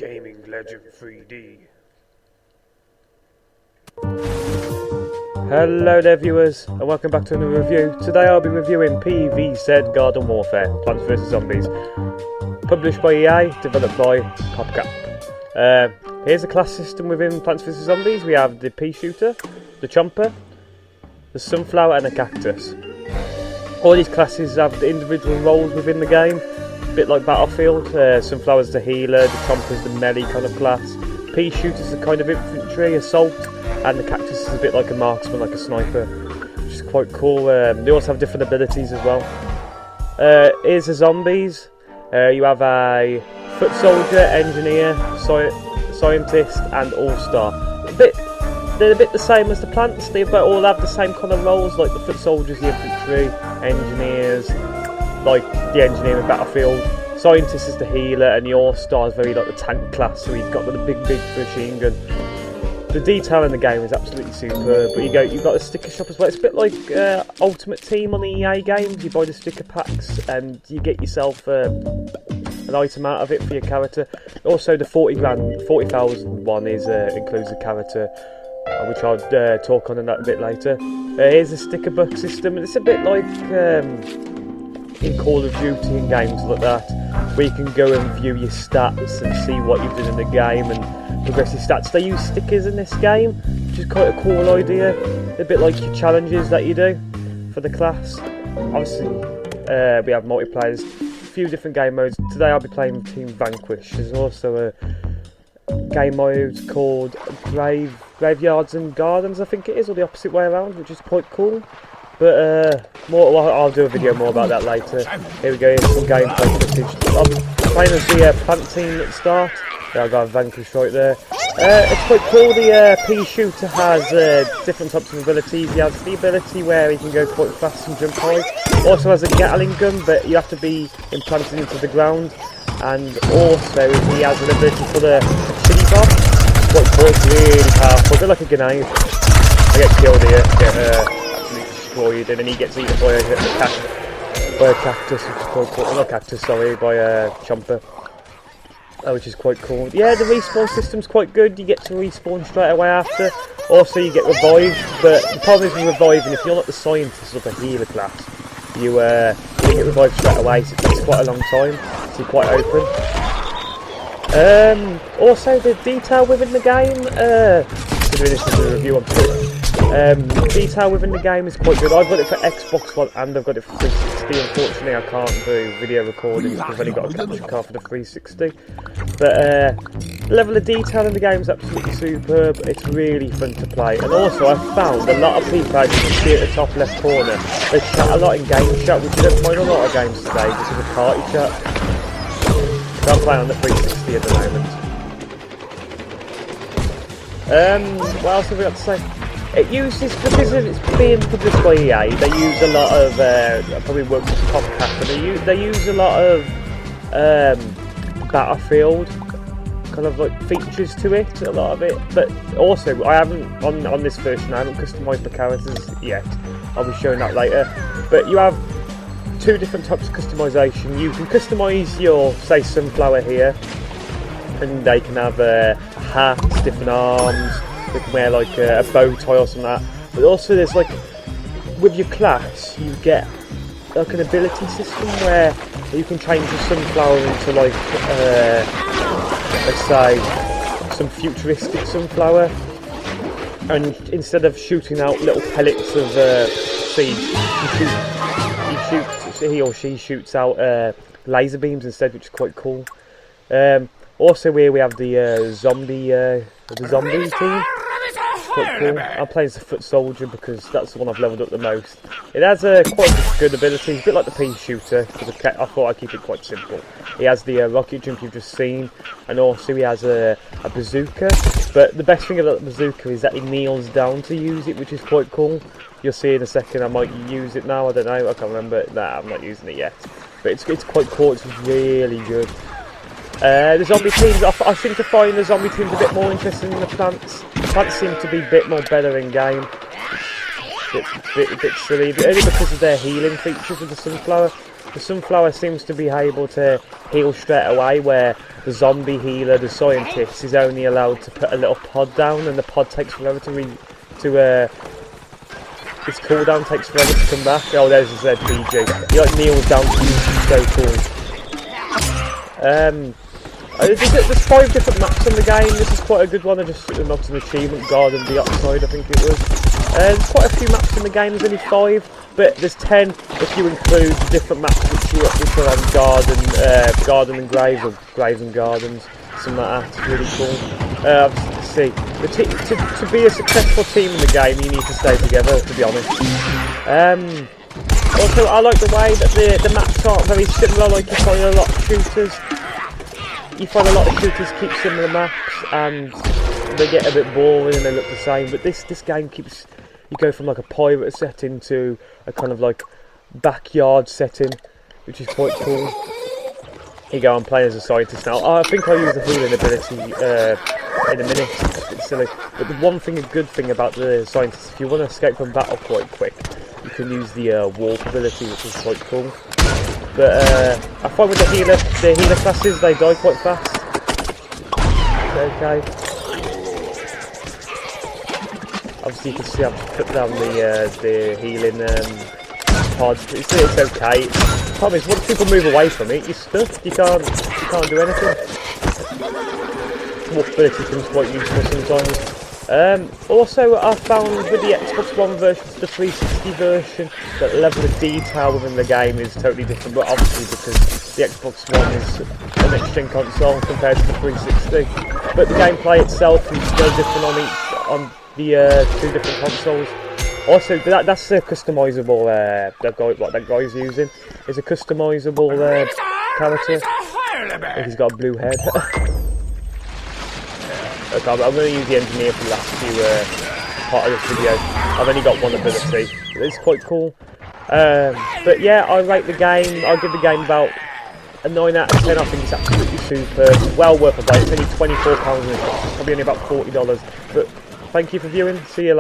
Gaming Legend 3D. Hello there viewers, and welcome back to another review. Today I'll be reviewing PvZ Garden Warfare, Plants vs Zombies. Published by EA, developed by PopCap. Here's the class system within Plants vs Zombies. We have the pea shooter, the chomper, the sunflower and the cactus. All these classes have the individual roles within the game, a bit like Battlefield. Sunflower's the healer, the chomper's the melee kind of class, pea shooter's the kind of infantry, assault, and the cactus is a bit like a marksman, like a sniper, which is quite cool. They also have different abilities as well. Here's the zombies. You have a foot soldier, engineer, scientist and all-star. They're a bit the same as the plants, they all have the same kind of roles, like the foot soldiers, the infantry, engineers, like the engineer in Battlefield. Scientist is the healer, and the all-star is very like the tank class, so he's got the big machine gun. The detail in the game is absolutely superb, but you've got a sticker shop as well. It's a bit like Ultimate Team on the EA games. You buy the sticker packs and you get yourself an item out of it for your character. Also the 40,000 one is includes a character, which I'll talk on that a bit later. Here's a sticker book system, and it's a bit like in Call of Duty and games like that, where you can go and view your stats and see what you've done in the game and progress your stats. They use stickers in this game, which is quite a cool idea. A bit like your challenges that you do for the class. Obviously, we have multiplayer, a few different game modes. Today I'll be playing Team Vanquish. There's also a game mode called Graveyards and Gardens, I think it is, or the opposite way around, which is quite cool. But I'll do a video more about that later. Here we go, here's some gameplay footage. I'm playing as the plant team at the start. Yeah, I got a Vanquish right there. It's quite cool. The pea shooter has different types of abilities. He has the ability where he can go quite fast and jump high. Also has a Gatling gun, but you have to be implanted into the ground. And also he has an ability for the chili bomb. It's quite cool. It's really powerful. A bit like a grenade. I get killed here. Get absolutely destroyed, and then he gets eaten by a cactus, which is quite cool. Not cactus, sorry, by a chomper. Which is quite cool. Yeah, the respawn system's quite good. You get to respawn straight away after. Also, you get revived, but the problem is with reviving, if you're not the scientist or the healer class, you get revived straight away, so it takes quite a long time, so you're quite open. Also, the detail within the game, considering this is a review on Twitter, detail within the game is quite good. I've got it for Xbox One and I've got it for 360. Unfortunately, I can't do video recordings because I've only got a capture card for the 360. But the level of detail in the game is absolutely superb. It's really fun to play. And also, I've found a lot of people, as you can see at the top left corner, they chat a lot in game chat, which you don't find a lot of games today. This is a party chat. So I'm playing on the 360 at the moment. What else have we got to say? It uses, because it's being published by EA, they use a lot of, probably works with PopCap, but they use a lot of Battlefield kind of like features to it, a lot of it. But also, I haven't, on this version, I haven't customised the characters yet. I'll be showing that later. But you have two different types of customisation. You can customise your, say, sunflower here, and they can have a hat, different arms. They can wear like a bow tie or something like that. But also there's like, with your class, you get like an ability system where you can change your sunflower into like, let's say, some futuristic sunflower. And instead of shooting out little pellets of seeds, he or she shoots out laser beams instead, which is quite cool. Also here we have the zombie team. Quite cool. I'm playing as a foot soldier because that's the one I've leveled up the most. It has quite good abilities, a bit like the pea shooter, because I thought I'd keep it quite simple. He has the rocket jump you've just seen, and also he has a bazooka. But the best thing about the bazooka is that he kneels down to use it, which is quite cool. You'll see in a second. I might use it now, I don't know, I can't remember. Nah, I'm not using it yet. But it's quite cool, it's really good. The zombie teams, I seem to find the zombie teams a bit more interesting than the plants. The plants seem to be a bit more better in game. A bit silly, but only because of their healing features with the sunflower. The Sunflower seems to be able to heal straight away, where the zombie healer, the scientist, is only allowed to put a little pod down, and the pod takes forever its cooldown takes forever to come back. Oh, there's his ZPG. He like kneels down to use it. So cool. There's 5 different maps in the game. This is quite a good one. I just unlocked an achievement, Garden Dioxide, I think it was. There's quite a few maps in the game. There's only 5, but there's 10 if you include different maps which are on Garden and Graves, or Graves and Gardens, something like that. It's really cool. Let's see. To be a successful team in the game, you need to stay together, to be honest. Also, I like the way that the maps are very similar, like you find a lot of shooters. You find a lot of shooters keep similar maps, and they get a bit boring and they look the same, but this game keeps, you go from like a pirate setting to a kind of like backyard setting, which is quite cool. Here you go, I'm playing as a scientist now. I think I'll use the healing ability in a minute. It's a bit silly. But the one thing, a good thing about the scientist, if you want to escape from battle quite quick, you can use the warp ability, which is quite cool. But I find with the healer classes, they die quite fast. Okay. Obviously you can see I've put down the healing pod. It's okay. The problem is once people move away from it, you're stuck. You can't do anything. Warp ability becomes quite useful sometimes. Also, I found with the Xbox One version to the 360 version that the level of detail within the game is totally different, but obviously because the Xbox One is a next-gen console compared to the 360. But the gameplay itself is no different on the 2 different consoles. Also, that's a customisable, what that guy's using is a customisable character. He's got a blue head. Okay, I'm going to use the engineer for the last few part of this video. I've only got one ability. It's quite cool. But yeah, I rate the game. I'll give the game about a 9 out of 10. I think it's absolutely super. It's well worth a buy. It's only £24 and it's probably only about $40. But thank you for viewing. See you later.